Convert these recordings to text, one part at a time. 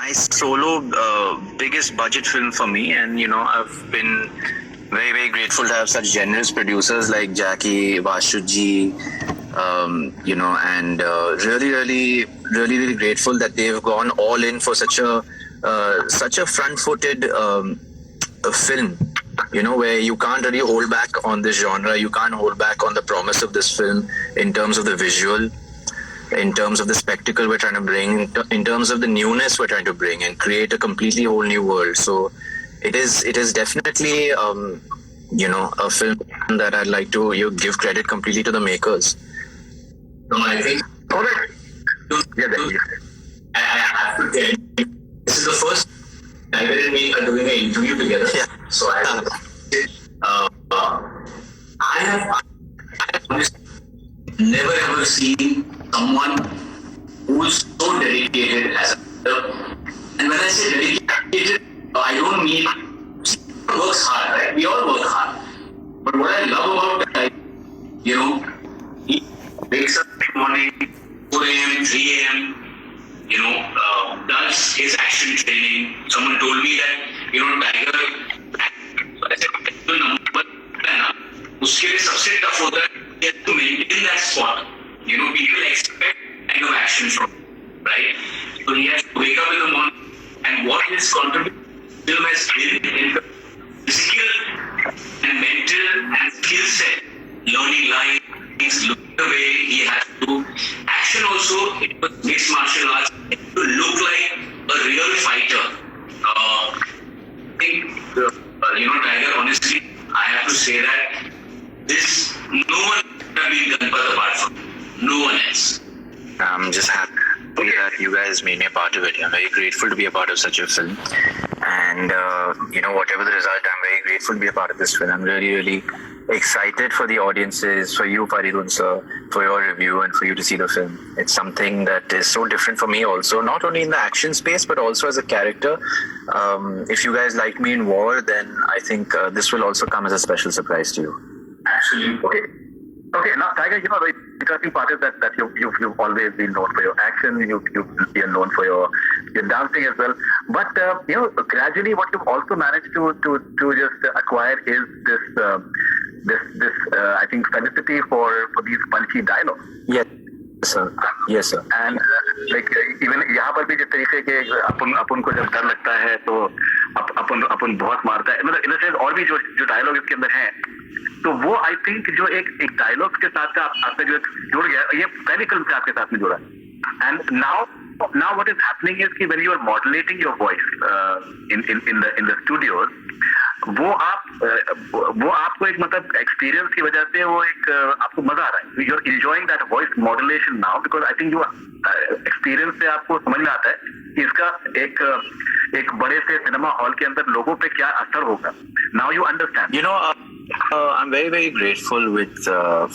my solo biggest budget film for me, and I've been very, very grateful to have such generous producers like Jackie, Vashuji, and really, really, really, really grateful that they've gone all in for such a front-footed film. Where you can't really hold back on this genre, you can't hold back on the promise of this film in terms of the visual, in terms of the spectacle we're trying to bring, in terms of the newness we're trying to bring and create a completely whole new world. So it is definitely a film that I'd like to give credit completely to the makers. No, I think I have to tell you, this is the first Tiger and me are doing an interview together. Yeah. So I have honestly never ever seen someone who's so dedicated as a actor. And when I say dedicated, I don't mean works hard, right? We all work hard. But what I love about Tiger, he wakes up in the morning, 4 a.m., 3 a.m., does his action training. Someone told me that, Tiger, I said, number उसके लिए सबसे tough होता है to maintain that spot. People expect kind of action from him, right? So he has to wake up in the morning, and what his contribution film has been in the physical and mental and skill set, learning lines, looking the way he has to. Action also, it was mixed martial arts, to look like a real fighter. I think, Tiger, honestly, I have to say that this, no one have been done but apart from no one else. I'm just happy that you guys made me a part of it. I'm very grateful to be a part of such a film. And, whatever the result, I'm very grateful to be a part of this film. I'm really, really excited for the audiences, for you, Faridun sir, for your review and for you to see the film. It's something that is so different for me also, not only in the action space, but also as a character. If you guys like me in War, then I think this will also come as a special surprise to you. Absolutely. Okay. Now, Tiger, the interesting part is that you've always been known for your action. You're known for your dancing as well. But gradually, what you've also managed to just acquire is this I think felicity for these punchy dialogues. Yes, sir. And even यहाँ पर भी जिस तरीके के अपन को जब डर लगता है तो अपन बहुत मारता है, मतलब इन द सेंस और भी जो डायलॉग इसके अंदर हैं, तो वो आई थिंक जो एक डायलॉग के साथ आपका जो जुड़ गया, ये पहली फिल्म से आपके साथ में जुड़ा. And now what is happening is कि when you are modulating your voice in the studios, वो आपको एक मतलब एक्सपीरियंस की वजह से वो एक आपको मजा आ रहा है. You are enjoying that voice modulation now because I think जो एक्सपीरियंस से आपको समझ में आता है कि इसका एक बड़े से सिनेमा हॉल के अंदर लोगों पे क्या असर होगा. Now you understand. I'm very, very grateful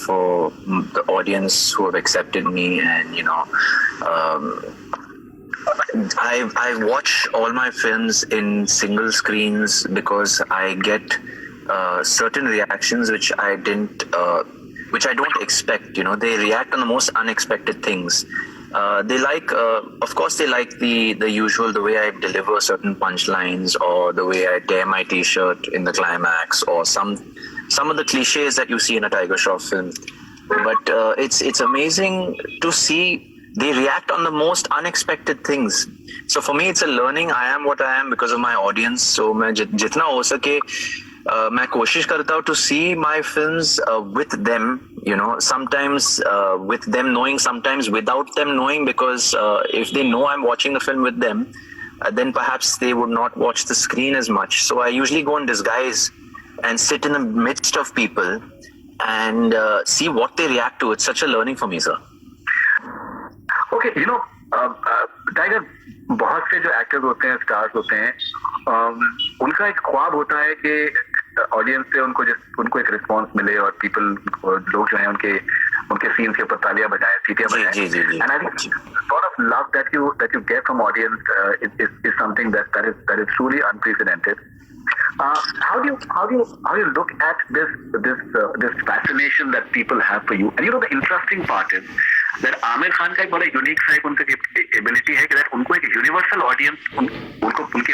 for the audience who have accepted me, and I watch all my films in single screens because I get certain reactions which I don't expect. They react on the most unexpected things. They like, of course, they like the usual, the way I deliver certain punchlines, or the way I tear my T-shirt in the climax, or some of the cliches that you see in a Tiger Shroff film. But it's amazing to see they react on the most unexpected things. So for me, it's a learning. I am what I am because of my audience. So मैं जितना हो सके मैं कोशिश करता हूँ to see my films with them. Sometimes with them knowing, sometimes without them knowing, because if they know I'm watching the film with them, then perhaps they would not watch the screen as much. So I usually go in disguise and sit in the midst of people and see what they react to. It's such a learning for me, sir. Okay, tiger, बहुत से जो actors होते हैं, stars होते हैं, उनका एक ख्वाब होता है कि ऑडियंस से उनको एक रिस्पांस मिले और लोग जो हैं उनके सीन के ऊपर तालियां बजाएं, सीटियां बजाएं. And I think sort of love that you get from audience is something that is truly unprecedented. How do you look at this fascination that people have for you? And the interesting part is, that Aamir Khan का एक बड़ा unique सा एक उनका ability है कि that उनको एक यूनिवर्सल ऑडियंस उनको उनकी